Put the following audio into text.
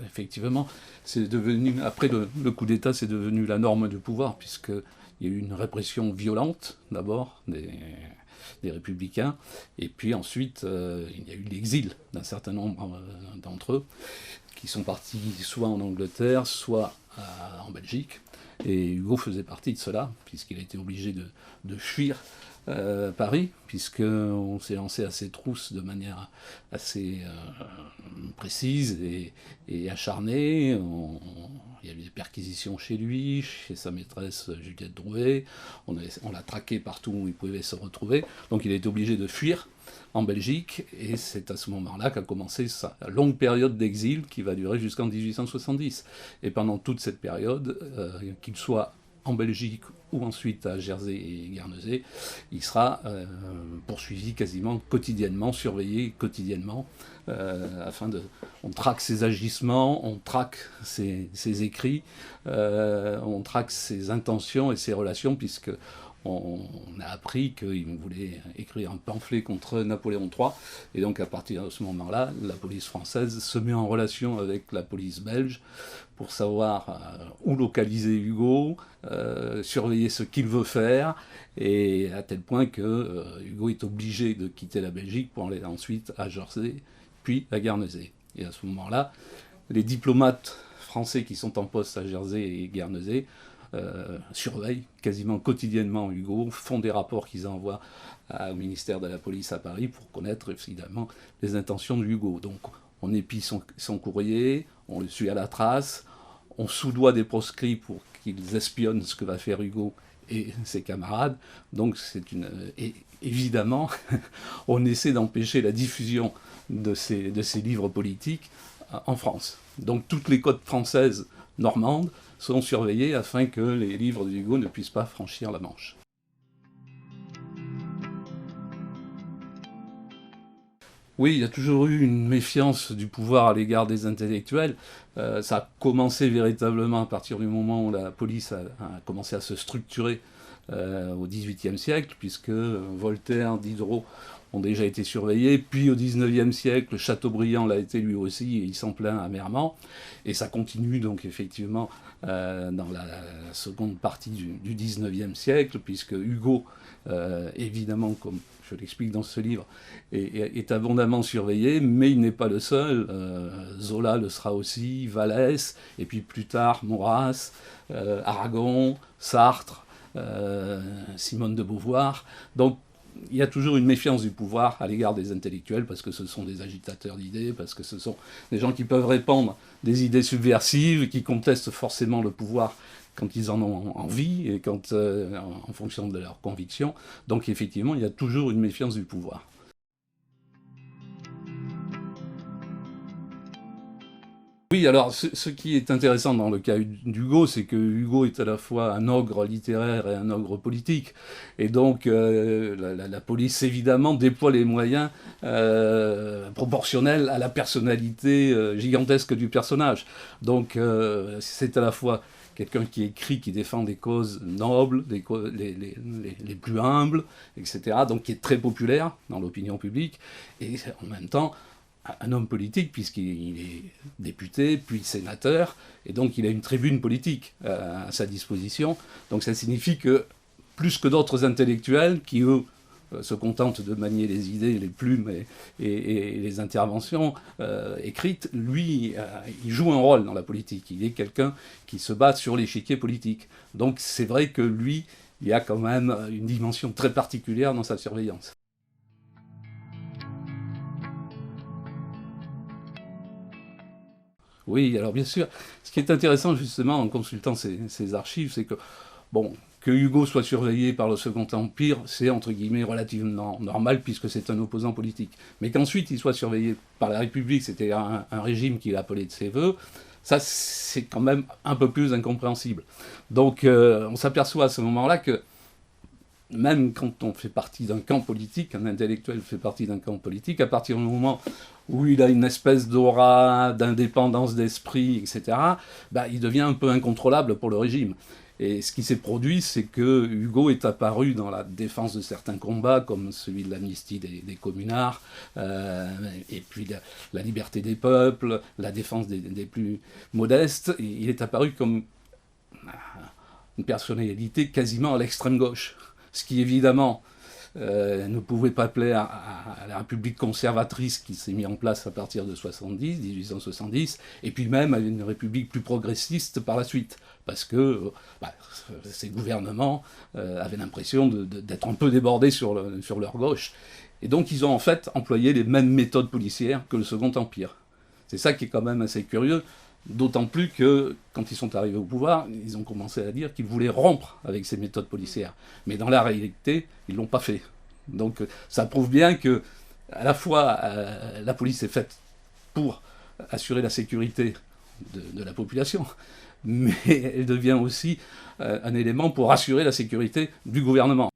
effectivement, c'est devenu, après le coup d'État, c'est devenu la norme du pouvoir, puisqu'il y a eu une répression violente, d'abord, des républicains, et puis ensuite, il y a eu l'exil d'un certain nombre d'entre eux, qui sont partis soit en Angleterre, soit en Belgique. Et Hugo faisait partie de cela, puisqu'il a été obligé de fuir Paris, puisqu'on s'est lancé à ses trousses de manière assez précise et acharnée. Il y a eu des perquisitions chez lui, chez sa maîtresse Juliette Drouet. On l'a traqué partout où il pouvait se retrouver. Donc il a été obligé de fuir en Belgique, et c'est à ce moment-là qu'a commencé sa longue période d'exil qui va durer jusqu'en 1870. Et pendant toute cette période, qu'il soit en Belgique ou ensuite à Jersey et Guernesey, il sera poursuivi quasiment quotidiennement, surveillé quotidiennement, on traque ses agissements, on traque ses écrits, on traque ses intentions et ses relations, puisque on a appris qu'il voulait écrire un pamphlet contre Napoléon III, et donc à partir de ce moment-là, la police française se met en relation avec la police belge pour savoir où localiser Hugo, surveiller ce qu'il veut faire, et à tel point que Hugo est obligé de quitter la Belgique pour aller ensuite à Jersey, puis à Guernesey. Et à ce moment-là, les diplomates français qui sont en poste à Jersey et Guernesey surveillent quasiment quotidiennement Hugo, font des rapports qu'ils envoient au ministère de la police à Paris pour connaître évidemment les intentions de Hugo. Donc on épie son courrier, on le suit à la trace, on soudoie des proscrits pour qu'ils espionnent ce que va faire Hugo et ses camarades. Donc et évidemment, on essaie d'empêcher la diffusion de ces livres politiques en France. Donc toutes les côtes françaises normandes sont surveillées afin que les livres d'Hugo ne puissent pas franchir la Manche. Oui, il y a toujours eu une méfiance du pouvoir à l'égard des intellectuels. Ça a commencé véritablement à partir du moment où la police a commencé à se structurer au XVIIIe siècle, puisque Voltaire, Diderot ont déjà été surveillés, puis au XIXe siècle, Chateaubriand l'a été lui aussi, et il s'en plaint amèrement, et ça continue donc effectivement dans la seconde partie du XIXe siècle, puisque Hugo, évidemment, comme je l'explique dans ce livre, est abondamment surveillé, mais il n'est pas le seul. Zola le sera aussi, Vallès, et puis plus tard Maurras, Aragon, Sartre, Simone de Beauvoir. Donc il y a toujours une méfiance du pouvoir à l'égard des intellectuels, parce que ce sont des agitateurs d'idées, parce que ce sont des gens qui peuvent répandre des idées subversives, qui contestent forcément le pouvoir quand ils en ont envie et en fonction de leurs convictions. Donc effectivement, il y a toujours une méfiance du pouvoir. Oui, alors ce qui est intéressant dans le cas d'Hugo, c'est que Hugo est à la fois un ogre littéraire et un ogre politique. Et donc la police, évidemment, déploie les moyens proportionnels à la personnalité gigantesque du personnage. Donc c'est à la fois quelqu'un qui écrit, qui défend des causes nobles, les plus humbles, etc., donc qui est très populaire dans l'opinion publique, et en même temps un homme politique, puisqu'il est député, puis sénateur, et donc il a une tribune politique à sa disposition. Donc ça signifie que, plus que d'autres intellectuels, qui eux se contentent de manier les idées, les plumes et les interventions écrites, lui, il joue un rôle dans la politique. Il est quelqu'un qui se bat sur l'échiquier politique. Donc c'est vrai que lui, il y a quand même une dimension très particulière dans sa surveillance. Oui, alors bien sûr, ce qui est intéressant justement en consultant ces archives, c'est que, bon, que Hugo soit surveillé par le Second Empire, c'est entre guillemets relativement normal puisque c'est un opposant politique. Mais qu'ensuite il soit surveillé par la République, c'était un régime qu'il appelait de ses voeux, ça c'est quand même un peu plus incompréhensible. Donc on s'aperçoit à ce moment-là que même quand on fait partie d'un camp politique, un intellectuel fait partie d'un camp politique, à partir du moment où il a une espèce d'aura, d'indépendance d'esprit, etc., bah, il devient un peu incontrôlable pour le régime. Et ce qui s'est produit, c'est que Hugo est apparu dans la défense de certains combats, comme celui de l'amnistie des communards, et puis la liberté des peuples, la défense des plus modestes. Et il est apparu comme une personnalité quasiment à l'extrême gauche, ce qui évidemment ne pouvait pas plaire à la République conservatrice qui s'est mise en place à partir de 1870, et puis même à une République plus progressiste par la suite, parce que ces gouvernements avaient l'impression d'être un peu débordés sur leur gauche. Et donc ils ont en fait employé les mêmes méthodes policières que le Second Empire. C'est ça qui est quand même assez curieux, d'autant plus que, quand ils sont arrivés au pouvoir, ils ont commencé à dire qu'ils voulaient rompre avec ces méthodes policières. Mais dans la réalité, ils ne l'ont pas fait. Donc ça prouve bien que, à la fois, la police est faite pour assurer la sécurité de la population, mais elle devient aussi un élément pour assurer la sécurité du gouvernement.